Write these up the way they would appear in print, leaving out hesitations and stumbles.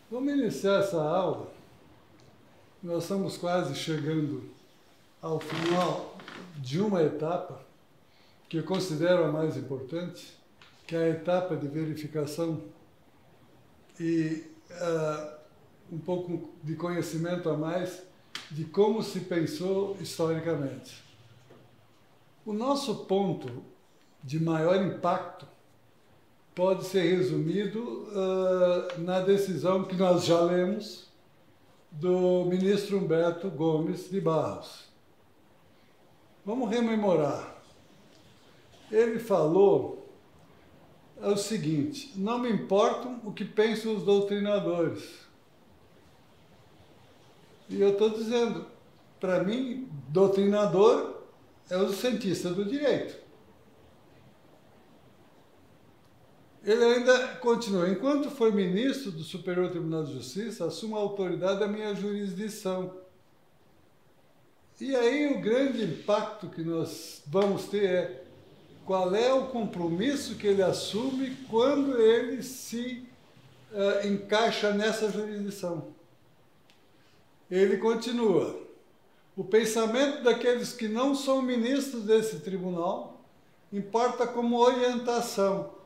Vamos iniciar essa aula. Nós estamos quase chegando ao final de uma etapa que eu considero a mais importante, que é a etapa de verificação e um pouco de conhecimento a mais de como se pensou historicamente. O nosso ponto de maior impacto pode ser resumido na decisão que nós já lemos do ministro Humberto Gomes de Barros. Vamos rememorar. Ele falou o seguinte: não me importam o que pensam os doutrinadores. E eu estou dizendo, para mim, doutrinador é o cientista do direito. Ele ainda continua: enquanto for ministro do Superior Tribunal de Justiça, assumo a autoridade da minha jurisdição. E aí o grande impacto que nós vamos ter é qual é o compromisso que ele assume quando ele se encaixa nessa jurisdição. Ele continua: o pensamento daqueles que não são ministros desse tribunal importa como orientação.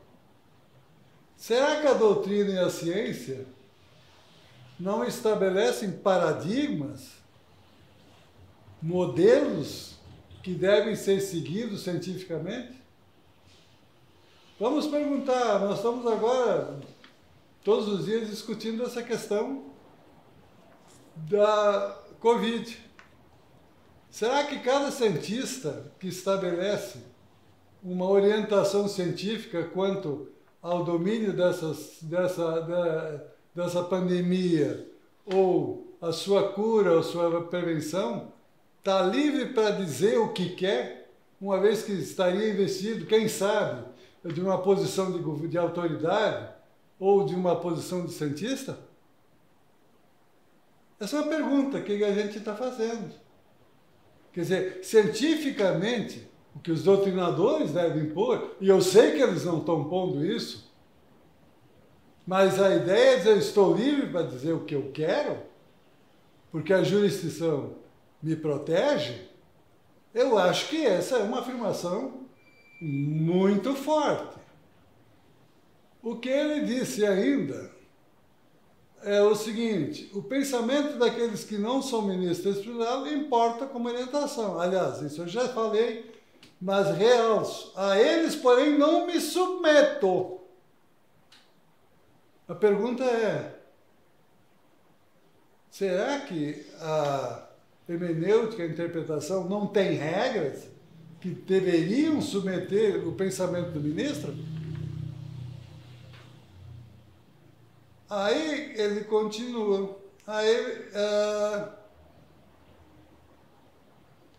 Será que a doutrina e a ciência não estabelecem paradigmas, modelos que devem ser seguidos cientificamente? Vamos perguntar, nós estamos agora, todos os dias, discutindo essa questão da Covid. Será que cada cientista que estabelece uma orientação científica quanto ao domínio dessa pandemia, ou a sua cura, ou a sua prevenção, está livre para dizer o que quer, uma vez que estaria investido, quem sabe, de uma posição de autoridade ou de uma posição de cientista? Essa é uma pergunta que a gente está fazendo. Quer dizer, cientificamente, o que os doutrinadores devem pôr, e eu sei que eles não estão pondo isso, mas a ideia é dizer: eu estou livre para dizer o que eu quero, porque a jurisdição me protege. Eu acho que essa é uma afirmação muito forte. O que ele disse ainda é o seguinte: o pensamento daqueles que não são ministros desse tribunal importa como orientação. Aliás, isso eu já falei, mas realço. A eles, porém, não me submeto. A pergunta é: será que a hermenêutica, a interpretação, não tem regras que deveriam submeter o pensamento do ministro? Aí ele continua.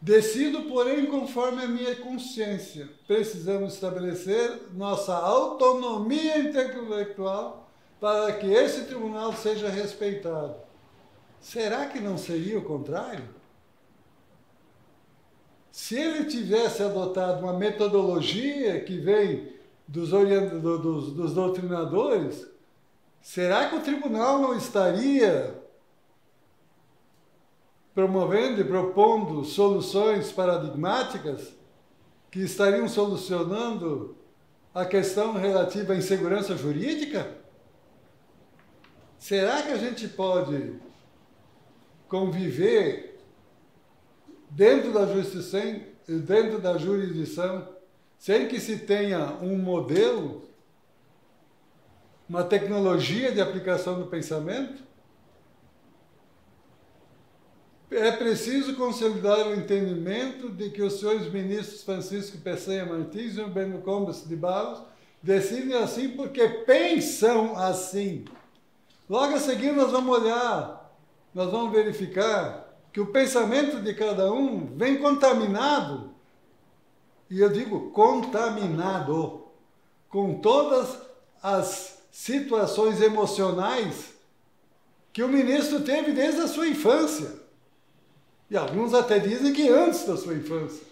Decido, porém, conforme a minha consciência. Precisamos estabelecer nossa autonomia intelectual para que esse tribunal seja respeitado. Será que não seria o contrário? Se ele tivesse adotado uma metodologia que vem dos doutrinadores, será que o tribunal não estaria promovendo e propondo soluções paradigmáticas que estariam solucionando a questão relativa à insegurança jurídica? Será que a gente pode conviver dentro da jurisdição sem que se tenha um modelo, uma tecnologia de aplicação do pensamento? É preciso consolidar o entendimento de que os senhores ministros Francisco Peçanha Martins e Humberto Gomes de Barros decidem assim porque pensam assim. Logo a seguir nós vamos olhar, nós vamos verificar que o pensamento de cada um vem contaminado, e eu digo contaminado, com todas as situações emocionais que o ministro teve desde a sua infância. E alguns até dizem que antes da sua infância.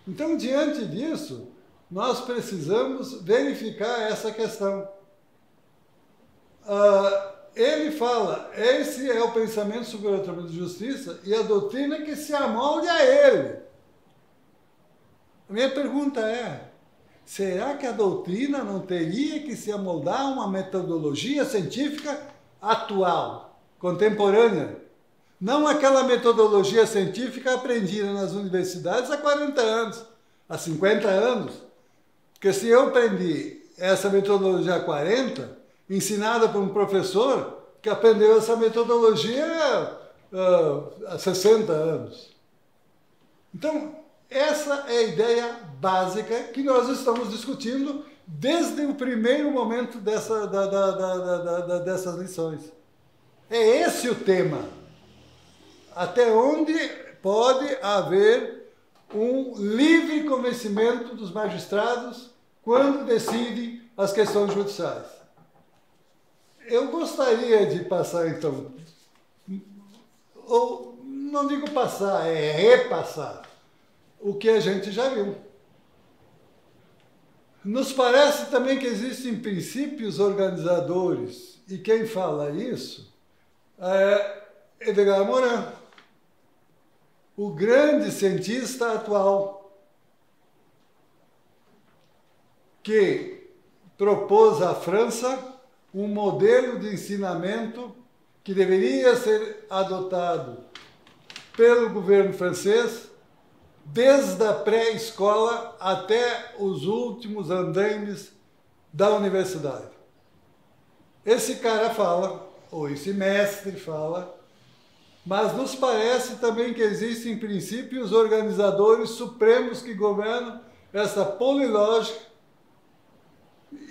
Então, diante disso, nós precisamos verificar essa questão. ele fala, esse é o pensamento superior ao trabalho de justiça e a doutrina que se amolde a ele. A minha pergunta é, será que a doutrina não teria que se amoldar a uma metodologia científica atual, contemporânea? Não aquela metodologia científica aprendida nas universidades há 40 anos, há 50 anos. Porque se eu aprendi essa metodologia há 40, ensinada por um professor que aprendeu essa metodologia há 60 anos. Então, essa é a ideia básica que nós estamos discutindo desde o primeiro momento dessas lições. É esse o tema. Até onde pode haver um livre convencimento dos magistrados quando decidem as questões judiciais. Eu gostaria de passar, então, ou não digo passar, é repassar o que a gente já viu. Nos parece também que existem princípios organizadores, e quem fala isso é Edgar Morin, o grande cientista atual, que propôs à França um modelo de ensinamento que deveria ser adotado pelo governo francês desde a pré-escola até os últimos andaimes da universidade. Esse cara fala, ou esse mestre fala, mas nos parece também que existem princípios organizadores supremos que governam essa polilógica.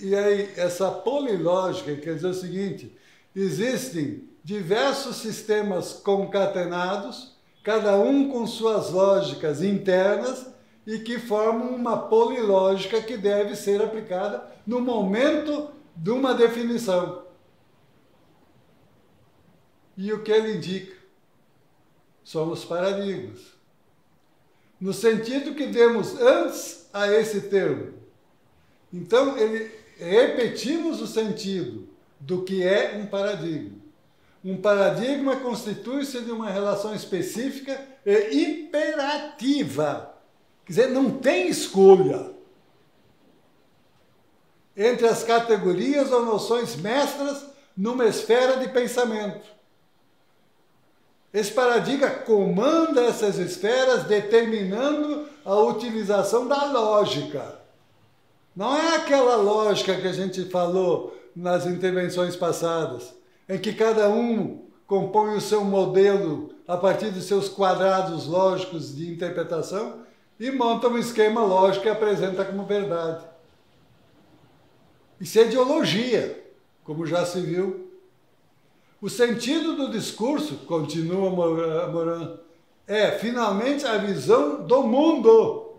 E aí, essa polilógica quer dizer o seguinte, existem diversos sistemas concatenados, cada um com suas lógicas internas e que formam uma polilógica que deve ser aplicada no momento de uma definição. E o que ele indica? São os paradigmas. No sentido que demos antes a esse termo. Então, repetimos o sentido do que é um paradigma. Um paradigma constitui-se de uma relação específica e imperativa. Quer dizer, não tem escolha entre as categorias ou noções mestras numa esfera de pensamento. Esse paradigma comanda essas esferas, determinando a utilização da lógica. Não é aquela lógica que a gente falou nas intervenções passadas, em que cada um compõe o seu modelo a partir de seus quadrados lógicos de interpretação e monta um esquema lógico e apresenta como verdade. Isso é ideologia, como já se viu. O sentido do discurso, continua Morin, é finalmente a visão do mundo.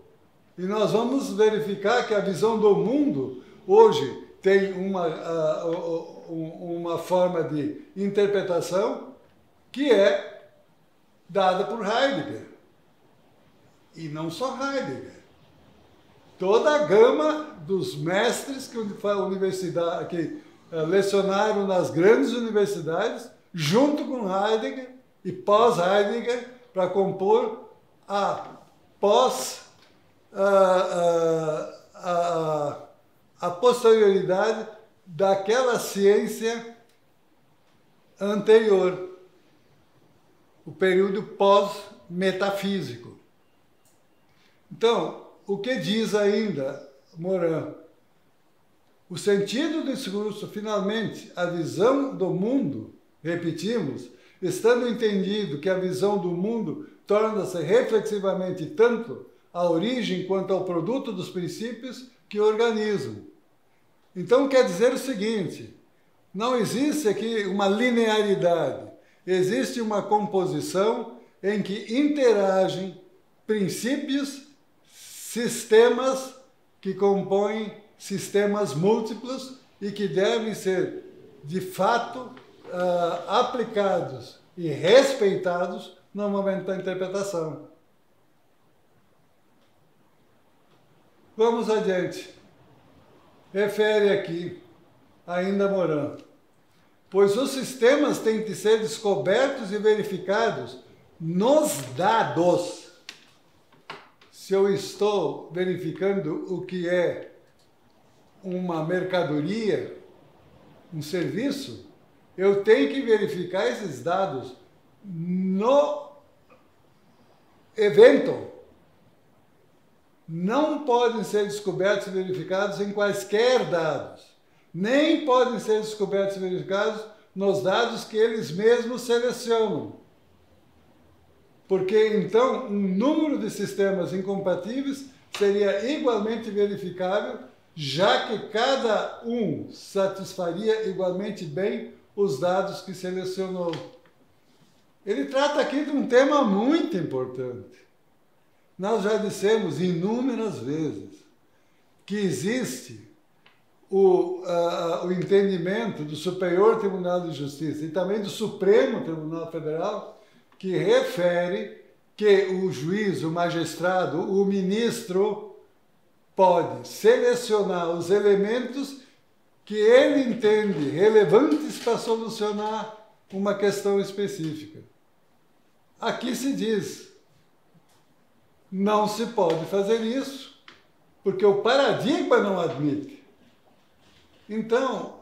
E nós vamos verificar que a visão do mundo hoje tem uma forma de interpretação que é dada por Heidegger. E não só Heidegger. Toda a gama dos mestres que lecionaram nas grandes universidades, junto com Heidegger e pós-Heidegger, para compor a posterioridade daquela ciência anterior, o período pós-metafísico. Então, o que diz ainda Morin? O sentido do discurso, finalmente, a visão do mundo, repetimos, estando entendido que a visão do mundo torna-se reflexivamente tanto a origem quanto ao produto dos princípios que o organizam. Então quer dizer o seguinte, não existe aqui uma linearidade, existe uma composição em que interagem princípios, sistemas que compõem sistemas múltiplos e que devem ser, de fato, aplicados e respeitados no momento da interpretação. Vamos adiante. Refere aqui, ainda Morin, pois os sistemas têm que ser descobertos e verificados nos dados. Se eu estou verificando o que é uma mercadoria, um serviço, eu tenho que verificar esses dados no evento. Não podem ser descobertos e verificados em quaisquer dados. Nem podem ser descobertos e verificados nos dados que eles mesmos selecionam. Porque, então, um número de sistemas incompatíveis seria igualmente verificável, já que cada um satisfaria igualmente bem os dados que selecionou. Ele trata aqui de um tema muito importante. Nós já dissemos inúmeras vezes que existe o entendimento do Superior Tribunal de Justiça e também do Supremo Tribunal Federal, que refere que o juiz, o magistrado, o ministro pode selecionar os elementos que ele entende relevantes para solucionar uma questão específica. Aqui se diz, não se pode fazer isso, porque o paradigma não admite. Então,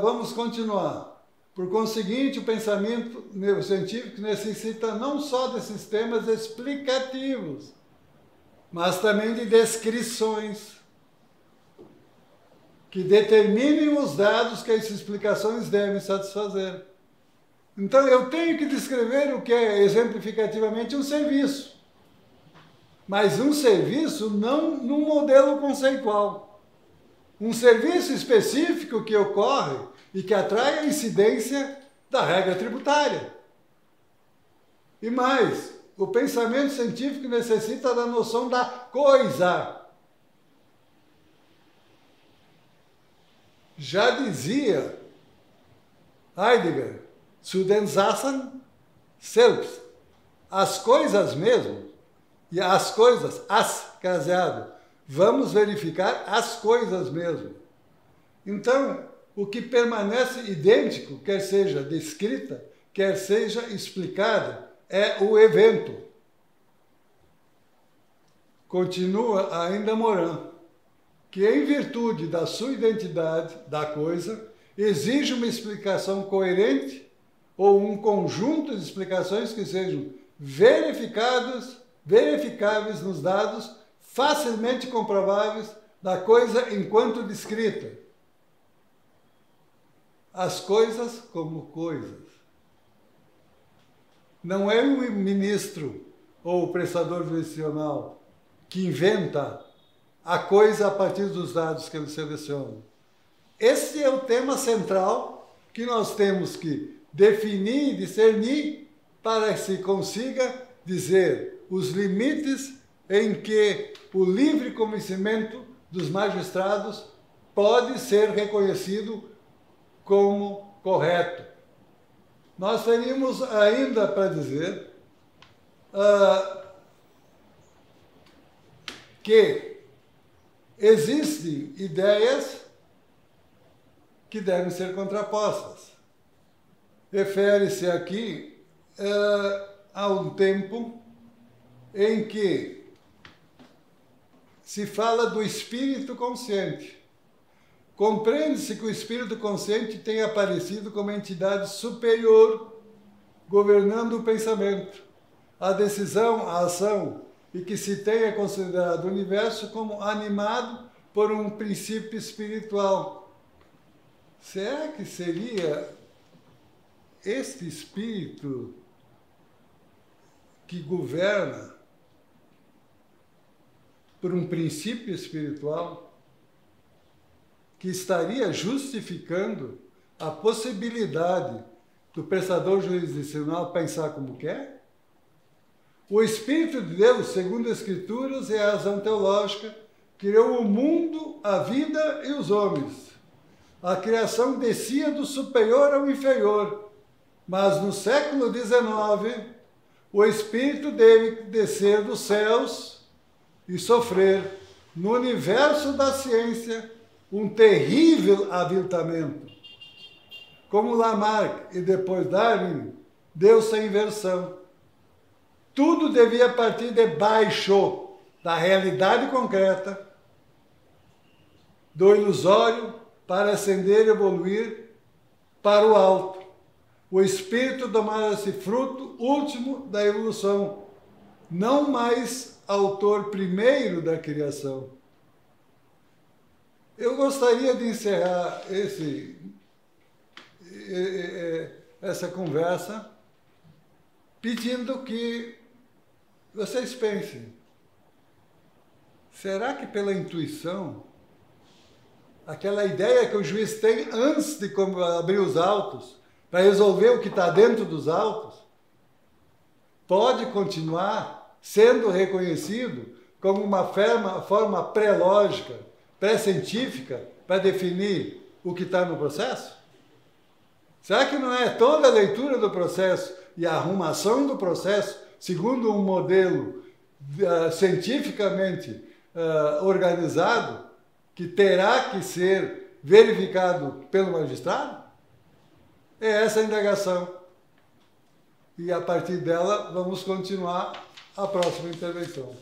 vamos continuar. Por conseguinte, o pensamento neurocientífico necessita não só de sistemas explicativos, mas também de descrições que determinem os dados que as explicações devem satisfazer. Então, eu tenho que descrever o que é exemplificativamente um serviço. Mas um serviço não num modelo conceitual. Um serviço específico que ocorre e que atrai a incidência da regra tributária. E mais, o pensamento científico necessita da noção da coisa. Já dizia Heidegger, zu den Sachen selbst, as coisas mesmo, e as coisas, caseado, vamos verificar as coisas mesmo. Então, o que permanece idêntico, quer seja descrita, quer seja explicada, é o evento. Continua ainda Morin, que em virtude da sua identidade da coisa, exige uma explicação coerente ou um conjunto de explicações que sejam verificáveis nos dados, facilmente comprováveis da coisa enquanto descrita. As coisas como coisas. Não é o ministro ou o prestador jurisdicional que inventa a coisa a partir dos dados que ele seleciona. Esse é o tema central que nós temos que definir e discernir para que se consiga dizer os limites em que o livre conhecimento dos magistrados pode ser reconhecido como correto. Nós teríamos ainda para dizer que existem ideias que devem ser contrapostas. Refere-se aqui a um tempo em que se fala do espírito consciente. Compreende-se que o espírito consciente tem aparecido como entidade superior, governando o pensamento, a decisão, a ação, e que se tenha considerado o universo como animado por um princípio espiritual. Será que seria este espírito que governa por um princípio espiritual que estaria justificando a possibilidade do prestador jurisdicional pensar como quer? O Espírito de Deus, segundo as Escrituras e a razão teológica, criou o mundo, a vida e os homens. A criação descia do superior ao inferior, mas no século XIX, o Espírito deve descer dos céus e sofrer, no universo da ciência, um terrível aviltamento. como Lamarck e depois Darwin, deu-se a inversão. Tudo devia partir de baixo, da realidade concreta, do ilusório, para ascender e evoluir para o alto. O espírito tomara-se fruto último da evolução, não mais autor primeiro da criação. Eu gostaria de encerrar essa conversa pedindo que vocês pensem, será que pela intuição, aquela ideia que o juiz tem antes de abrir os autos, para resolver o que está dentro dos autos, pode continuar sendo reconhecido como uma forma pré-lógica, pré-científica, para definir o que está no processo? Será que não é toda a leitura do processo e a arrumação do processo, segundo um modelo cientificamente organizado, que terá que ser verificado pelo magistrado? É essa a indagação. E a partir dela, vamos continuar a próxima intervenção.